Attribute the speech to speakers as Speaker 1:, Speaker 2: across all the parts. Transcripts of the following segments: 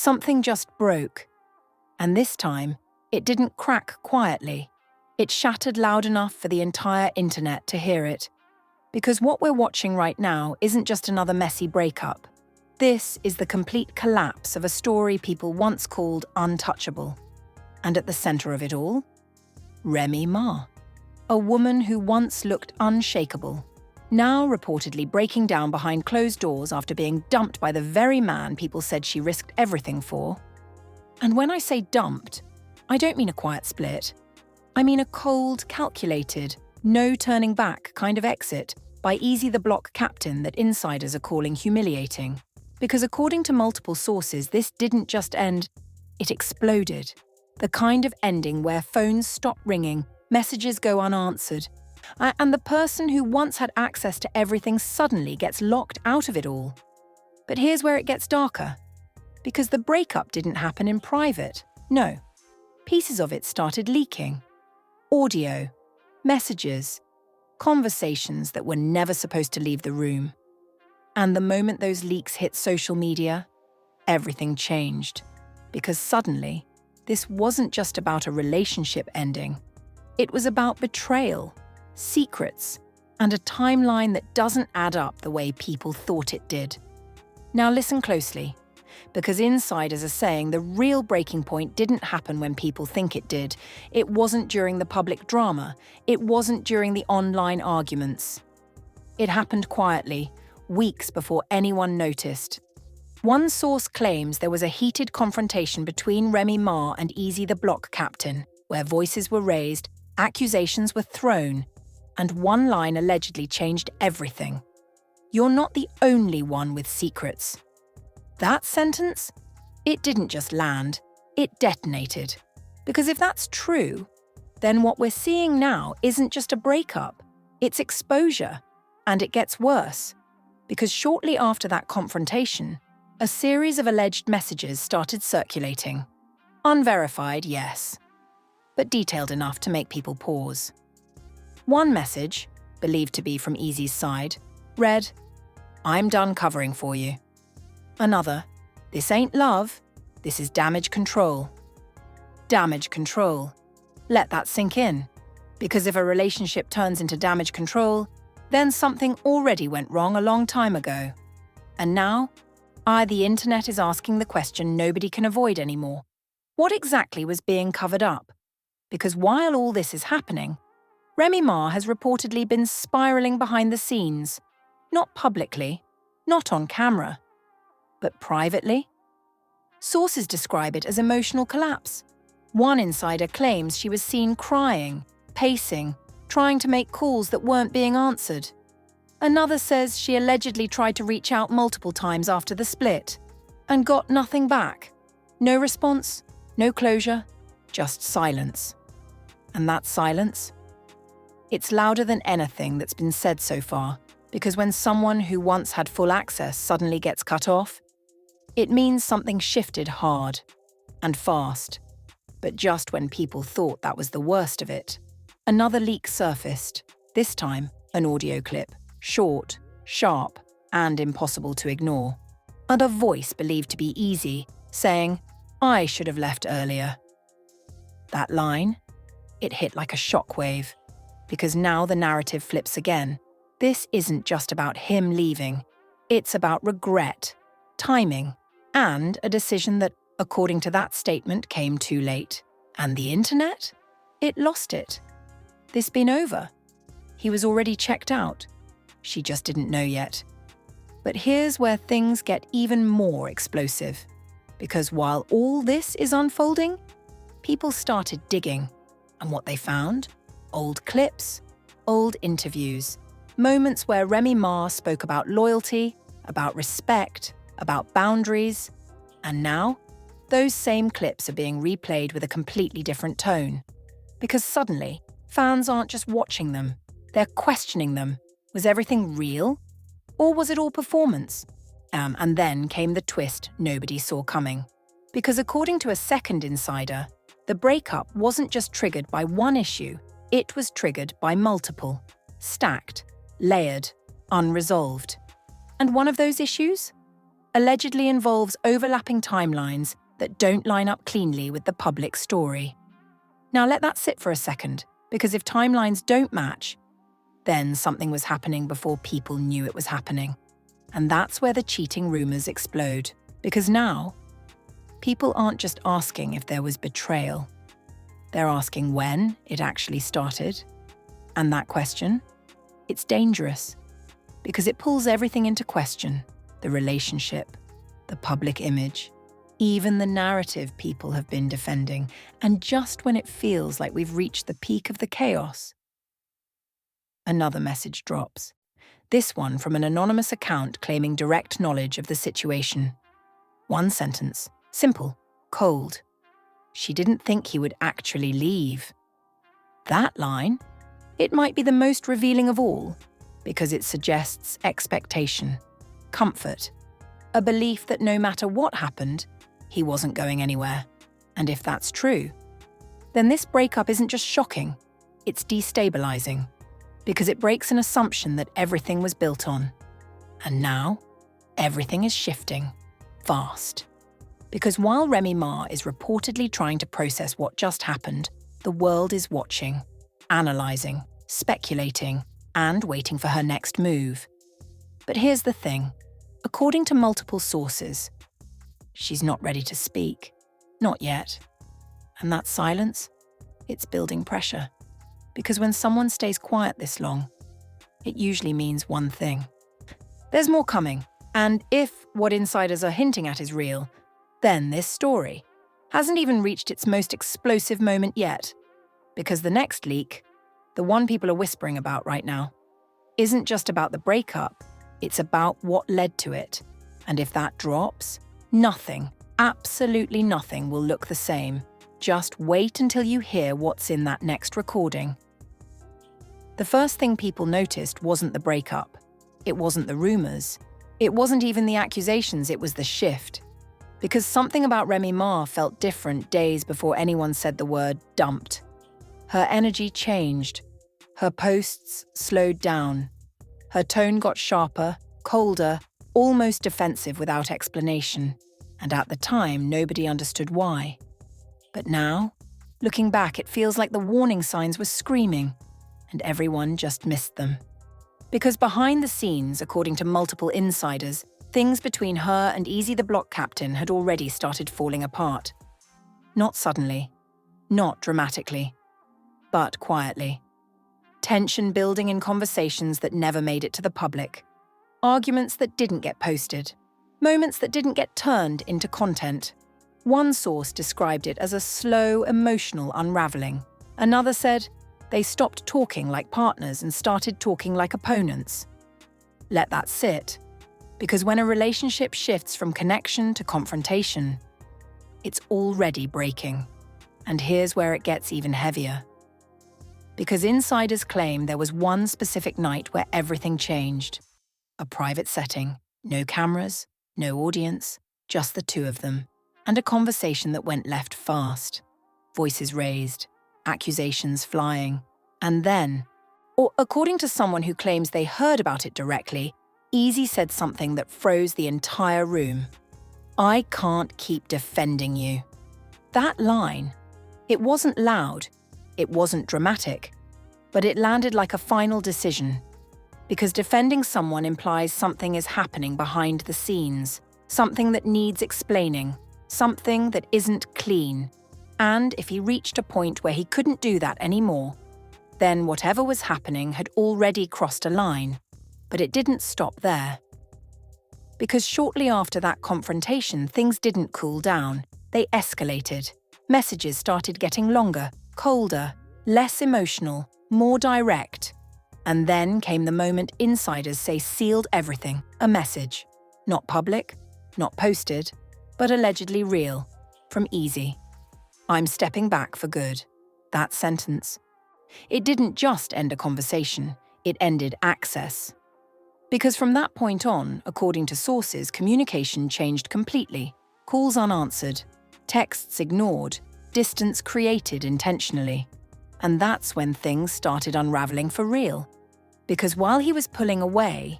Speaker 1: Something just broke. And this time, it didn't crack quietly. It shattered loud enough for the entire internet to hear it. Because what we're watching right now isn't just another messy breakup. This is the complete collapse of a story people once called untouchable. And at the center of it all, Remy Ma, a woman who once looked unshakable, now reportedly breaking down behind closed doors after being dumped by the very man people said she risked everything for. And when I say dumped, I don't mean a quiet split. I mean a cold, calculated, no turning back kind of exit by Eazy the Block captain that insiders are calling humiliating. Because according to multiple sources, this didn't just end, it exploded. The kind of ending where phones stop ringing, messages go unanswered, and the person who once had access to everything suddenly gets locked out of it all. But here's where it gets darker. Because the breakup didn't happen in private. No. Pieces of it started leaking. Audio, messages, conversations that were never supposed to leave the room. And the moment those leaks hit social media, everything changed. Because suddenly, this wasn't just about a relationship ending. It was about betrayal, secrets, and a timeline that doesn't add up the way people thought it did. Now listen closely, because insiders are saying the real breaking point didn't happen when people think it did. It wasn't during the public drama. It wasn't during the online arguments. It happened quietly, weeks before anyone noticed. One source claims there was a heated confrontation between Remy Ma and Eazy the Block captain, where voices were raised, accusations were thrown, and one line allegedly changed everything. "You're not the only one with secrets." That sentence? It didn't just land, it detonated. Because if that's true, then what we're seeing now isn't just a breakup, it's exposure. And it gets worse. Because shortly after that confrontation, a series of alleged messages started circulating. Unverified, yes, but detailed enough to make people pause. One message, believed to be from Eazy's side, read, "I'm done covering for you." Another, "This ain't love, this is damage control." Damage control. Let that sink in. Because if a relationship turns into damage control, then something already went wrong a long time ago. And now, the internet is asking the question nobody can avoid anymore. What exactly was being covered up? Because while all this is happening, Remy Ma has reportedly been spiraling behind the scenes. Not publicly, not on camera, but privately. Sources describe it as emotional collapse. One insider claims she was seen crying, pacing, trying to make calls that weren't being answered. Another says she allegedly tried to reach out multiple times after the split and got nothing back. No response, no closure, just silence. And that silence? It's louder than anything that's been said so far, because when someone who once had full access suddenly gets cut off, it means something shifted hard and fast. But just when people thought that was the worst of it, another leak surfaced, this time an audio clip, short, sharp, and impossible to ignore. And a voice believed to be Eazy, saying, "I should have left earlier." That line, it hit like a shockwave, because now the narrative flips again. This isn't just about him leaving, it's about regret, timing, and a decision that, according to that statement, came too late. And the internet? It lost it. This been over. He was already checked out. She just didn't know yet. But here's where things get even more explosive. Because while all this is unfolding, people started digging. And what they found? Old clips, old interviews, moments where Remy Ma spoke about loyalty, about respect, about boundaries. And now, those same clips are being replayed with a completely different tone. Because suddenly, fans aren't just watching them, they're questioning them. Was everything real? Or was it all performance? And then came the twist nobody saw coming. Because according to a second insider, the breakup wasn't just triggered by one issue, it was triggered by multiple, stacked, layered, unresolved. And one of those issues? allegedly involves overlapping timelines that don't line up cleanly with the public story. Now let that sit for a second, because if timelines don't match, then something was happening before people knew it was happening. And that's where the cheating rumors explode. Because now, people aren't just asking if there was betrayal. They're asking when it actually started. And that question, it's dangerous. Because it pulls everything into question. The relationship, the public image, even the narrative people have been defending. And just when it feels like we've reached the peak of the chaos, another message drops. This one from an anonymous account claiming direct knowledge of the situation. One sentence, simple, cold. She didn't think he would actually leave. That line, it might be the most revealing of all, because it suggests expectation, comfort, a belief that no matter what happened, he wasn't going anywhere. And if that's true, then this breakup isn't just shocking, it's destabilizing. Because it breaks an assumption that everything was built on. And now, everything is shifting, fast. Because while Remy Ma is reportedly trying to process what just happened, the world is watching, analysing, speculating, and waiting for her next move. But here's the thing. According to multiple sources, she's not ready to speak. Not yet. And that silence, it's building pressure. Because when someone stays quiet this long, it usually means one thing. There's more coming, and if what insiders are hinting at is real, then this story hasn't even reached its most explosive moment yet. Because the next leak, the one people are whispering about right now, isn't just about the breakup, it's about what led to it. And if that drops, nothing, absolutely nothing will look the same. Just wait until you hear what's in that next recording. The first thing people noticed wasn't the breakup. It wasn't the rumors. It wasn't even the accusations, it was the shift. Because something about Remy Ma felt different days before anyone said the word dumped. Her energy changed. Her posts slowed down. Her tone got sharper, colder, almost defensive without explanation. And at the time, nobody understood why. But now, looking back, it feels like the warning signs were screaming, and everyone just missed them. Because behind the scenes, according to multiple insiders, things between her and Eazy the block captain had already started falling apart. Not suddenly, not dramatically, but quietly. Tension building in conversations that never made it to the public. Arguments that didn't get posted. Moments that didn't get turned into content. One source described it as a slow, emotional unraveling. Another said, they stopped talking like partners and started talking like opponents. Let that sit. Because when a relationship shifts from connection to confrontation, it's already breaking. And here's where it gets even heavier. Because insiders claim there was one specific night where everything changed. A private setting, no cameras, no audience, just the two of them. And a conversation that went left fast. Voices raised, accusations flying. And then, or according to someone who claims they heard about it directly, Eazy said something that froze the entire room. "I can't keep defending you." That line, it wasn't loud, it wasn't dramatic, but it landed like a final decision. Because defending someone implies something is happening behind the scenes, something that needs explaining, something that isn't clean. And if he reached a point where he couldn't do that anymore, then whatever was happening had already crossed a line. But it didn't stop there. Because shortly after that confrontation, things didn't cool down. They escalated. Messages started getting longer, colder, less emotional, more direct. And then came the moment insiders say sealed everything, a message. Not public, not posted, but allegedly real, from Eazy. "I'm stepping back for good." That sentence. It didn't just end a conversation, it ended access. Because from that point on, according to sources, communication changed completely. Calls unanswered, texts ignored, distance created intentionally. And that's when things started unraveling for real. Because while he was pulling away,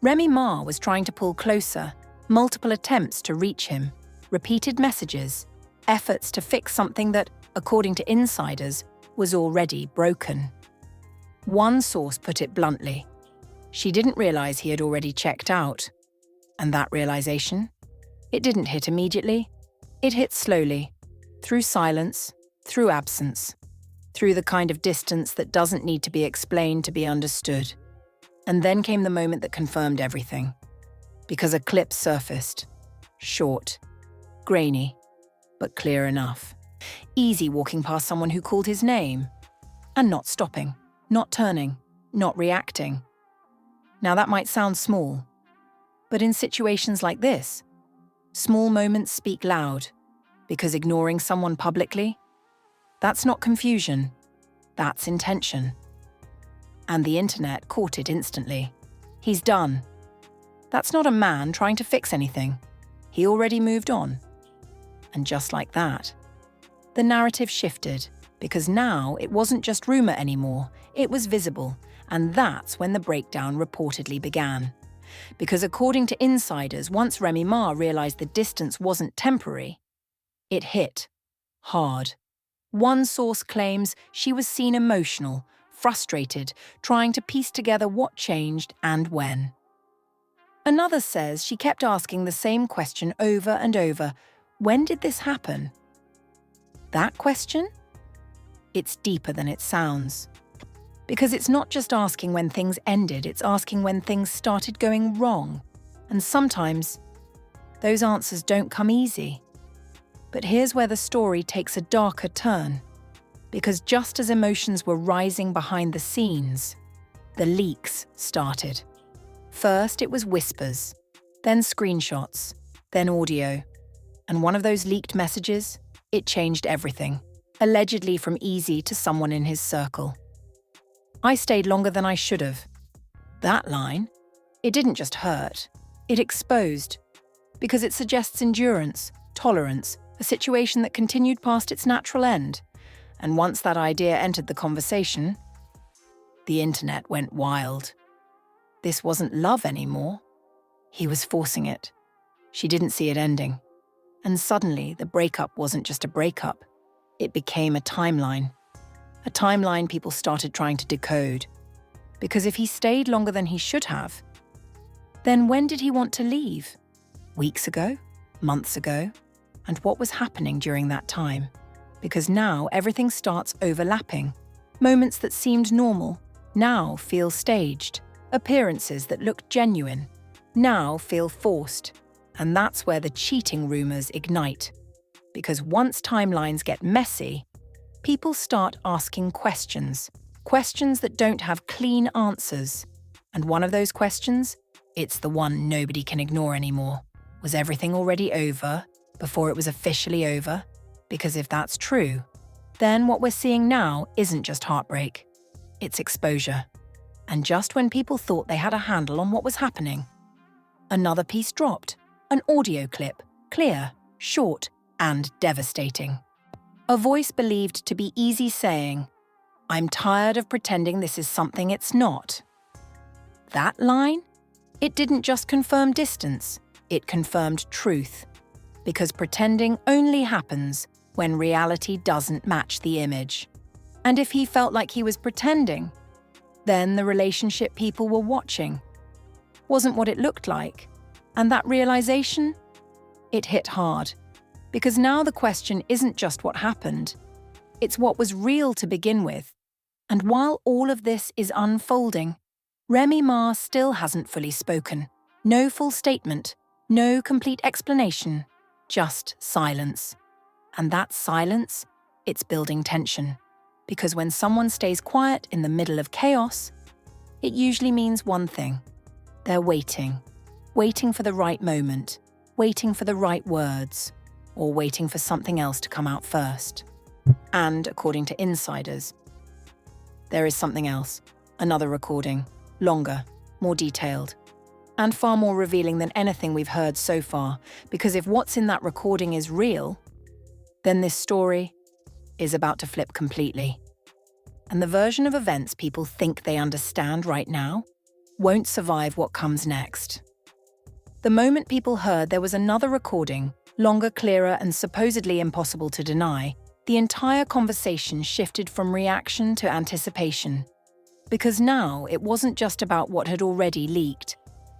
Speaker 1: Remy Ma was trying to pull closer, Multiple attempts to reach him, repeated messages, efforts to fix something that, according to insiders, was already broken. One source put it bluntly. She didn't realize he had already checked out. And that realization? It didn't hit immediately. It hit slowly, through silence, through absence, through the kind of distance that doesn't need to be explained to be understood. And then came the moment that confirmed everything. Because a clip surfaced. Short, grainy, but clear enough. Eazy walking past someone who called his name. And not stopping, not turning, not reacting. Now that might sound small, but in situations like this, small moments speak loud, because ignoring someone publicly, that's not confusion, that's intention. And the internet caught it instantly. He's done. That's not a man trying to fix anything. He already moved on. And just like that, the narrative shifted, because now it wasn't just rumor anymore, it was visible, and that's when the breakdown reportedly began. Because according to insiders, once Remy Ma realized the distance wasn't temporary, it hit hard. One source claims she was seen emotional, frustrated, trying to piece together what changed and when. Another says she kept asking the same question over and over. When did this happen? That question? It's deeper than it sounds. Because it's not just asking when things ended, it's asking when things started going wrong. And sometimes, those answers don't come easy. But here's where the story takes a darker turn. Because just as emotions were rising behind the scenes, the leaks started. First, it was whispers, then screenshots, then audio. And one of those leaked messages, it changed everything. Allegedly from Eazy to someone in his circle. I stayed longer than I should have. That line, it didn't just hurt, it exposed. Because it suggests endurance, tolerance, a situation that continued past its natural end. And once that idea entered the conversation, the internet went wild. This wasn't love anymore. He was forcing it. She didn't see it ending. And suddenly, the breakup wasn't just a breakup. It became a timeline. A timeline people started trying to decode. Because if he stayed longer than he should have, then when did he want to leave? Weeks ago? Months ago? And what was happening during that time? Because now everything starts overlapping. Moments that seemed normal now feel staged. Appearances that looked genuine now feel forced. And that's where the cheating rumors ignite. Because once timelines get messy, people start asking questions. Questions that don't have clean answers. And one of those questions, it's the one nobody can ignore anymore. Was everything already over before it was officially over? Because if that's true, then what we're seeing now isn't just heartbreak. It's exposure. And just when people thought they had a handle on what was happening, another piece dropped. An audio clip, clear, short, and devastating. A voice believed to be Eazy saying, "I'm tired of pretending this is something it's not." That line? It didn't just confirm distance, it confirmed truth. Because pretending only happens when reality doesn't match the image. And if he felt like he was pretending, then the relationship people were watching wasn't what it looked like. And that realization, it hit hard. Because now the question isn't just what happened, it's what was real to begin with. And while all of this is unfolding, Remy Ma still hasn't fully spoken. No full statement, no complete explanation, just silence. And that silence, it's building tension. Because when someone stays quiet in the middle of chaos, it usually means one thing. They're waiting. Waiting for the right moment, waiting for the right words, or waiting for something else to come out first. And according to insiders, there is something else, another recording, longer, more detailed, and far more revealing than anything we've heard so far, because if what's in that recording is real, then this story is about to flip completely. And the version of events people think they understand right now won't survive what comes next. The moment people heard there was another recording, longer, clearer, and supposedly impossible to deny, the entire conversation shifted from reaction to anticipation. Because now it wasn't just about what had already leaked.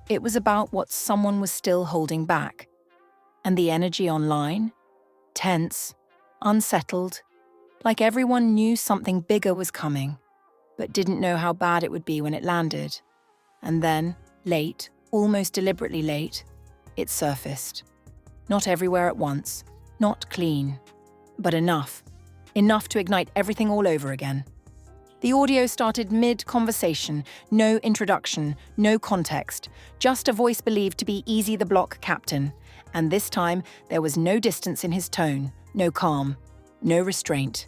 Speaker 1: It was about what someone was still holding back. And the energy online? Tense, unsettled, like everyone knew something bigger was coming, but didn't know how bad it would be when it landed. And then, late, almost deliberately late, it surfaced. Not everywhere at once, not clean, but enough. Enough to ignite everything all over again. The audio started mid-conversation, no introduction, no context, just a voice believed to be Eazy the block captain. And this time, there was no distance in his tone, no calm, no restraint.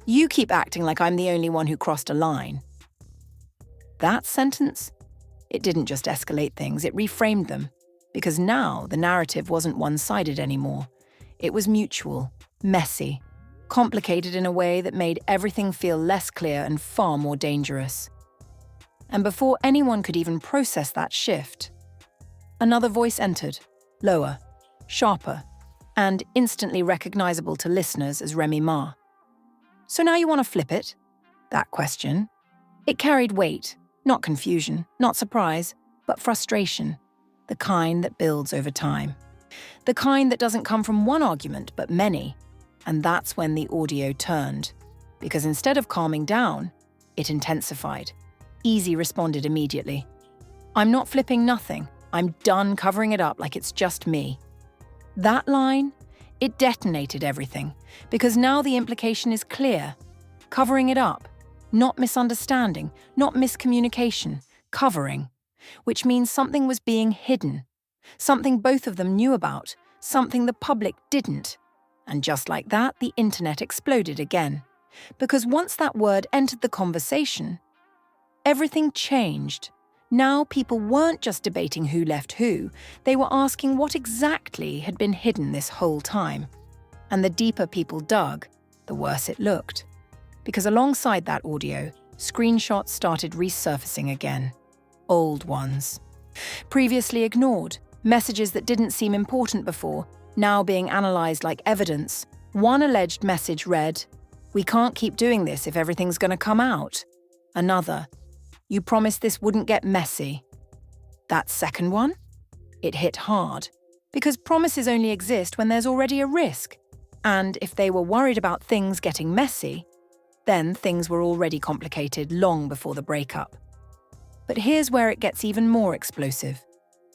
Speaker 1: "You keep acting like I'm the only one who crossed a line." That sentence? It didn't just escalate things, it reframed them. Because now the narrative wasn't one-sided anymore. It was mutual, messy, complicated in a way that made everything feel less clear and far more dangerous. And before anyone could even process that shift, another voice entered, lower, sharper, and instantly recognizable to listeners as Remy Ma. "So now you want to flip it?" That question. It carried weight, not confusion, not surprise, but frustration, the kind that builds over time. The kind that doesn't come from one argument, but many. And that's when the audio turned. Because instead of calming down, it intensified. Eazy responded immediately. "I'm not flipping nothing. I'm done covering it up like it's just me." That line, it detonated everything. Because now the implication is clear. Covering it up. Not misunderstanding, not miscommunication. Covering. Which means something was being hidden. Something both of them knew about. Something the public didn't. And just like that, the internet exploded again. Because once that word entered the conversation, everything changed. Now people weren't just debating who left who, they were asking what exactly had been hidden this whole time. And the deeper people dug, the worse it looked. Because alongside that audio, screenshots started resurfacing again. Old ones. Previously ignored, messages that didn't seem important before, now being analysed like evidence. One alleged message read, "We can't keep doing this if everything's going to come out." Another, "You promised this wouldn't get messy." That second one? It hit hard, because promises only exist when there's already a risk. And if they were worried about things getting messy, then things were already complicated long before the breakup. But here's where it gets even more explosive,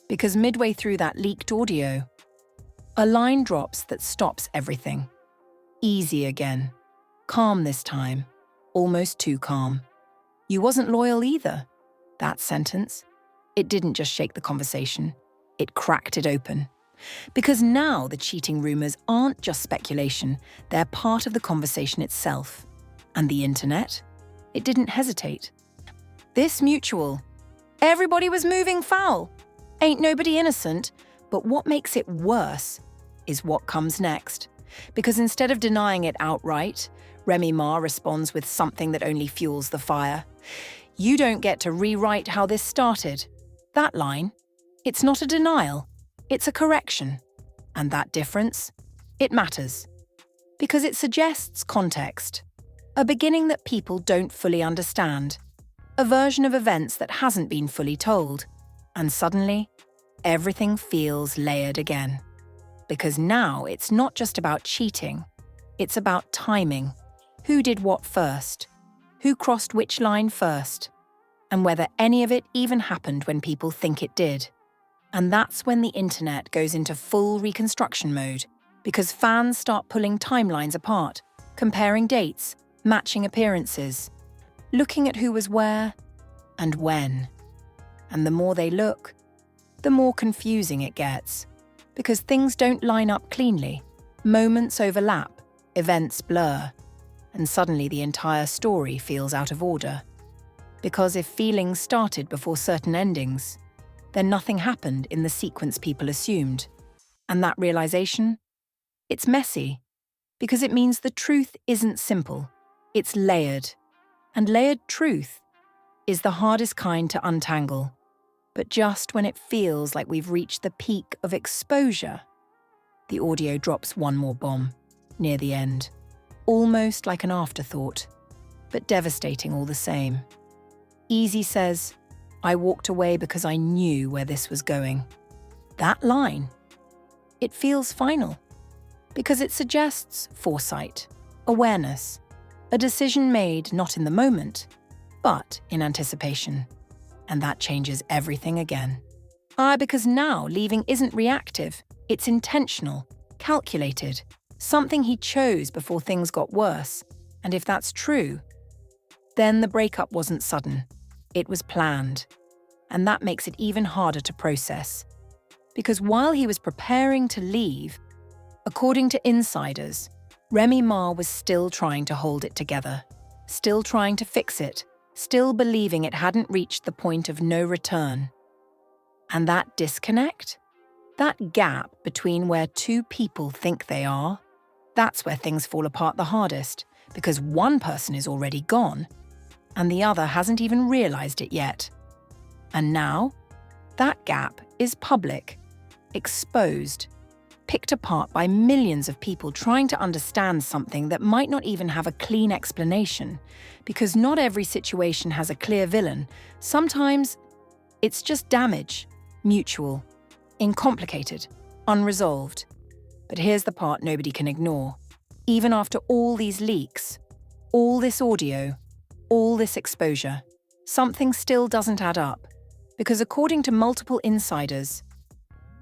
Speaker 1: because midway through that leaked audio, a line drops that stops everything. Easy again. Calm this time. Almost too calm. "You wasn't loyal either." That sentence, it didn't just shake the conversation, it cracked it open. Because now the cheating rumours aren't just speculation, they're part of the conversation itself. And the internet? It didn't hesitate. This mutual. Everybody was moving foul. Ain't nobody innocent. But what makes it worse is what comes next. Because instead of denying it outright, Remy Ma responds with something that only fuels the fire. "You don't get to rewrite how this started." That line, it's not a denial, it's a correction. And that difference, it matters. Because it suggests context. A beginning that people don't fully understand. A version of events that hasn't been fully told. And suddenly, everything feels layered again. Because now it's not just about cheating, it's about timing. Who did what first? Who crossed which line first? And whether any of it even happened when people think it did. And that's when the internet goes into full reconstruction mode, because fans start pulling timelines apart, comparing dates, matching appearances, looking at who was where and when. And the more they look, the more confusing it gets, because things don't line up cleanly, moments overlap, events blur, and suddenly the entire story feels out of order. Because if feelings started before certain endings, then nothing happened in the sequence people assumed. And that realization? It's messy, because it means the truth isn't simple, it's layered. And layered truth is the hardest kind to untangle. But just when it feels like we've reached the peak of exposure, the audio drops one more bomb, near the end. Almost like an afterthought, but devastating all the same. Eazy says, "I walked away because I knew where this was going." That line, it feels final, because it suggests foresight, awareness, a decision made not in the moment, but in anticipation. And that changes everything again. Because now leaving isn't reactive, it's intentional, calculated, something he chose before things got worse. And if that's true, then the breakup wasn't sudden. It was planned. And that makes it even harder to process. Because while he was preparing to leave, according to insiders, Remy Ma was still trying to hold it together, still trying to fix it, still believing it hadn't reached the point of no return. And that disconnect, that gap between where two people think they are, that's where things fall apart the hardest, because one person is already gone, and the other hasn't even realized it yet. And now, that gap is public, exposed, picked apart by millions of people trying to understand something that might not even have a clean explanation, because not every situation has a clear villain. Sometimes it's just damage, mutual, uncomplicated, unresolved. But here's the part nobody can ignore. Even after all these leaks, all this audio, all this exposure, something still doesn't add up, because according to multiple insiders,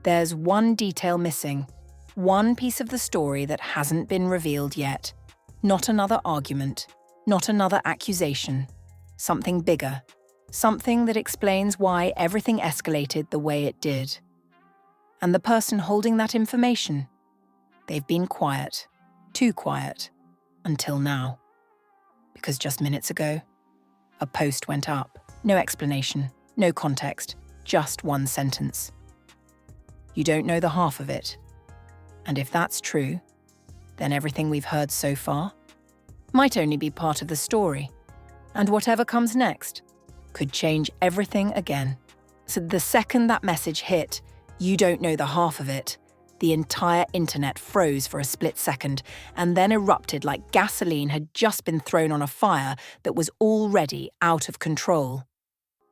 Speaker 1: there's one detail missing, one piece of the story that hasn't been revealed yet. Not another argument, not another accusation. Something bigger, something that explains why everything escalated the way it did. And the person holding that information, they've been quiet, too quiet, until now. Because just minutes ago, a post went up. No explanation, no context, just one sentence. You don't know the half of it. And if that's true, then everything we've heard so far might only be part of the story. And whatever comes next could change everything again. So the second that message hit, "You don't know the half of it," the entire internet froze for a split second and then erupted like gasoline had just been thrown on a fire that was already out of control.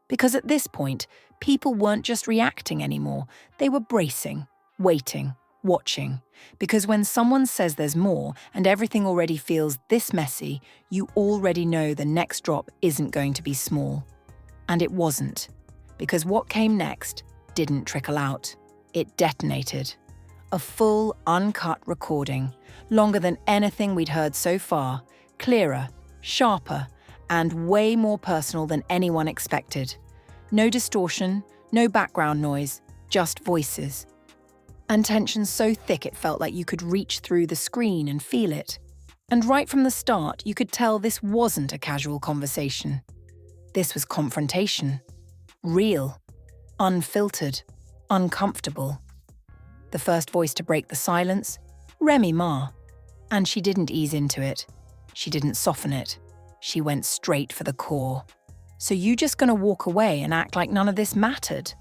Speaker 1: Because at this point, people weren't just reacting anymore, they were bracing, waiting, watching. Because when someone says there's more and everything already feels this messy, you already know the next drop isn't going to be small. And it wasn't. Because what came next didn't trickle out. It detonated. A full, uncut recording, longer than anything we'd heard so far, clearer, sharper, and way more personal than anyone expected. No distortion, no background noise, just voices. And tension so thick it felt like you could reach through the screen and feel it. And right from the start, you could tell this wasn't a casual conversation. This was confrontation. Real. Unfiltered. Uncomfortable. The first voice to break the silence, Remy Ma. And she didn't ease into it. She didn't soften it. She went straight for the core. "So you just gonna walk away and act like none of this mattered?"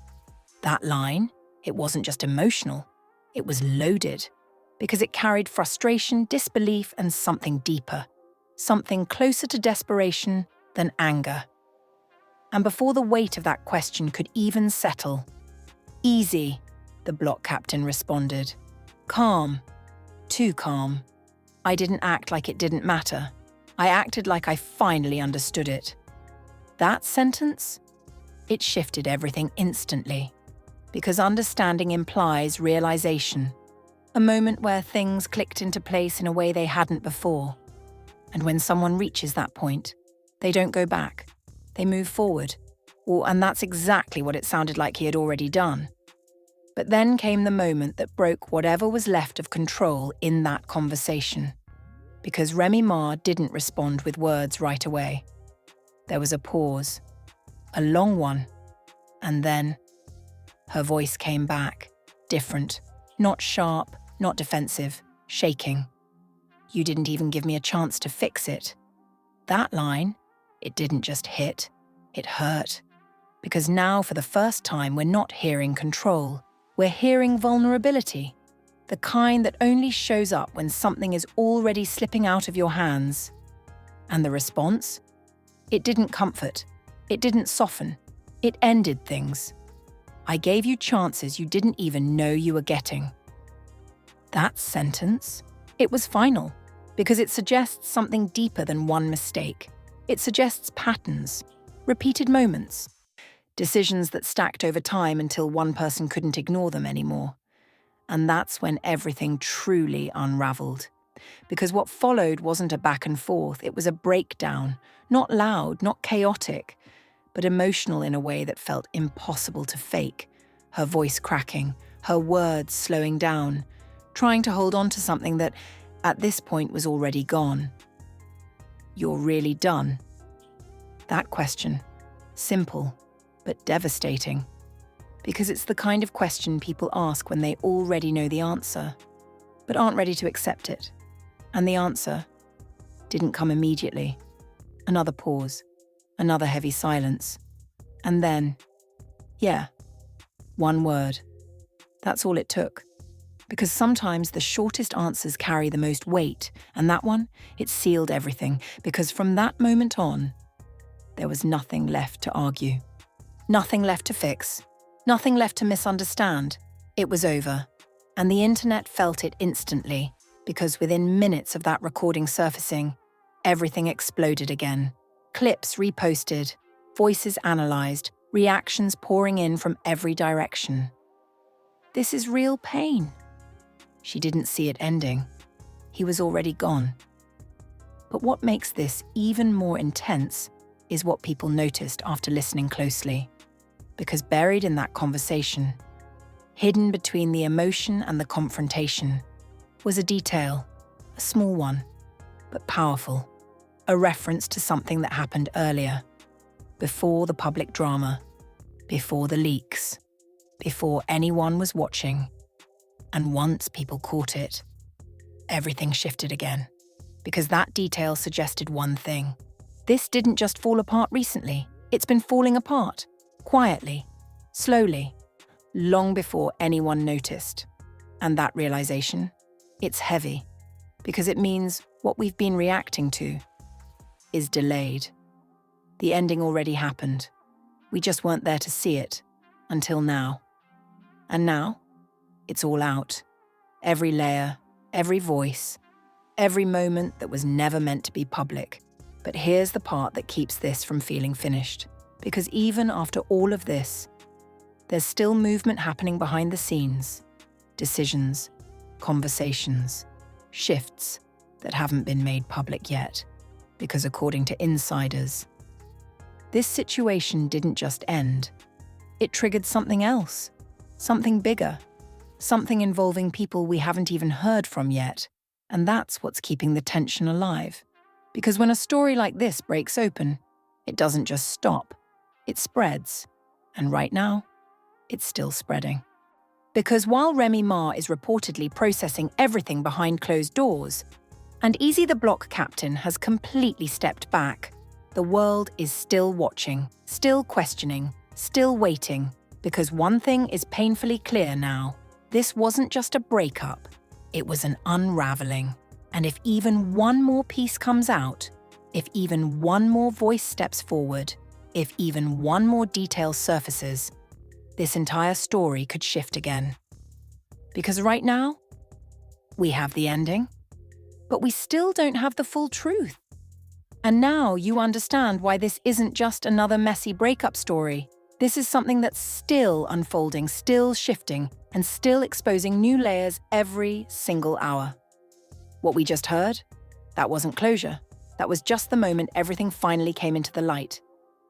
Speaker 1: That line, it wasn't just emotional. It was loaded. Because it carried frustration, disbelief, and something deeper. Something closer to desperation than anger. And before the weight of that question could even settle, "Easy," the block captain responded. "Calm. Too calm. I didn't act like it didn't matter. I acted like I finally understood it." That sentence, it shifted everything instantly. Because understanding implies realization. A moment where things clicked into place in a way they hadn't before. And when someone reaches that point, they don't go back. They move forward. And that's exactly what it sounded like he had already done. But then came the moment that broke whatever was left of control in that conversation. Because Remy Ma didn't respond with words right away. There was a pause, a long one, and then her voice came back, different, not sharp, not defensive, shaking. "You didn't even give me a chance to fix it." That line, it didn't just hit, it hurt. Because now, for the first time, we're not hearing control. We're hearing vulnerability. The kind that only shows up when something is already slipping out of your hands. And the response? It didn't comfort. It didn't soften. It ended things. I gave you chances you didn't even know you were getting. That sentence? It was final, because it suggests something deeper than one mistake. It suggests patterns, repeated moments, decisions that stacked over time until one person couldn't ignore them anymore. And that's when everything truly unraveled. Because what followed wasn't a back and forth, it was a breakdown, not loud, not chaotic, but emotional in a way that felt impossible to fake. Her voice cracking, her words slowing down, trying to hold on to something that, at this point, was already gone. You're really done? That question, simple, but devastating. Because it's the kind of question people ask when they already know the answer, but aren't ready to accept it. And the answer didn't come immediately. Another pause, another heavy silence. And then, one word. That's all it took. Because sometimes the shortest answers carry the most weight, and that one, it sealed everything, because from that moment on, there was nothing left to argue. Nothing left to fix. Nothing left to misunderstand. It was over. And the internet felt it instantly, because within minutes of that recording surfacing, everything exploded again. Clips reposted, voices analysed, reactions pouring in from every direction. This is real pain. She didn't see it ending. He was already gone. But what makes this even more intense is what people noticed after listening closely. Because buried in that conversation, hidden between the emotion and the confrontation, was a detail, a small one, but powerful. A reference to something that happened earlier, before the public drama, before the leaks, before anyone was watching. And once people caught it, everything shifted again. Because that detail suggested one thing. This didn't just fall apart recently. It's been falling apart, quietly, slowly, long before anyone noticed. And that realization, it's heavy, because it means what we've been reacting to is delayed. The ending already happened. We just weren't there to see it, until now. And now, it's all out. Every layer, every voice, every moment that was never meant to be public. But here's the part that keeps this from feeling finished. Because even after all of this, there's still movement happening behind the scenes. Decisions, conversations, shifts that haven't been made public yet. Because according to insiders, this situation didn't just end. It triggered something else, something bigger, something involving people we haven't even heard from yet. And that's what's keeping the tension alive. Because when a story like this breaks open, it doesn't just stop, it spreads. And right now, it's still spreading. Because while Remy Ma is reportedly processing everything behind closed doors, and Eazy the block captain has completely stepped back, the world is still watching, still questioning, still waiting. Because one thing is painfully clear now. This wasn't just a breakup, it was an unraveling. And if even one more piece comes out, if even one more voice steps forward, if even one more detail surfaces, this entire story could shift again. Because right now, we have the ending, but we still don't have the full truth. And now you understand why this isn't just another messy breakup story. This is something that's still unfolding, still shifting, and still exposing new layers every single hour. What we just heard, that wasn't closure. That was just the moment everything finally came into the light.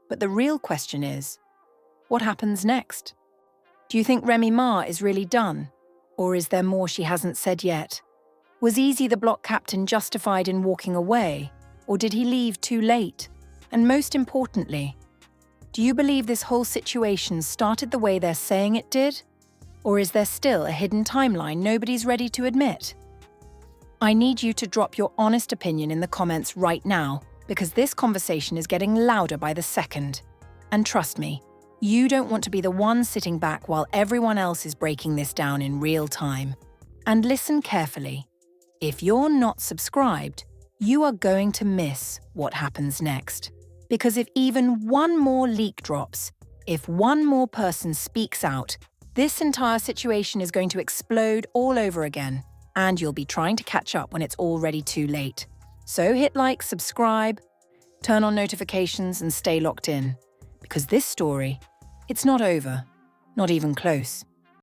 Speaker 1: But the real question is, what happens next? Do you think Remy Ma is really done? Or is there more she hasn't said yet? Was Eazy the block captain justified in walking away? Or did he leave too late? And most importantly, do you believe this whole situation started the way they're saying it did? Or is there still a hidden timeline nobody's ready to admit? I need you to drop your honest opinion in the comments right now, because this conversation is getting louder by the second. And trust me, You don't want to be the one sitting back while everyone else is breaking this down in real time. And listen carefully. If you're not subscribed, you are going to miss what happens next. Because if even one more leak drops, if one more person speaks out, this entire situation is going to explode all over again, and you'll be trying to catch up when it's already too late. So hit like, subscribe, turn on notifications, and stay locked in. Because this story, it's not over, not even close.